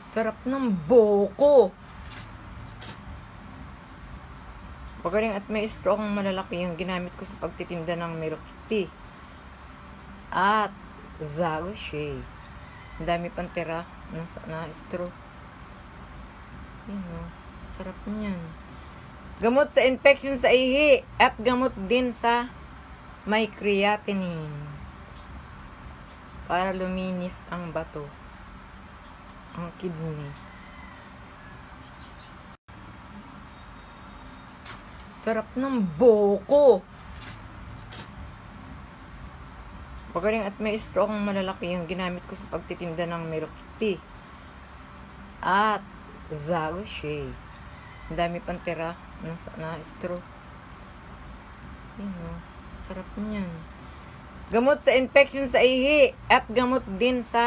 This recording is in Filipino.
Sarap ng buko. Magaling at may straw kang malalaki yung ginamit ko sa pagtitinda ng milk tea. At Zago Shea. Ang dami pang tira na straw. Yun o. Sarap niyan. Gamot sa infection sa ihi at gamot din sa may creatinine. Para luminis ang bato. Ang kidney. Sarap ng buko. Magaling at may straw kang malalaki yung ginamit ko sa pagtitinda ng milk tea. At Zago Shea. Ang dami pang tira na straw. Yun o. Sarap niyan. Gamot sa infection sa ihi at gamot din sa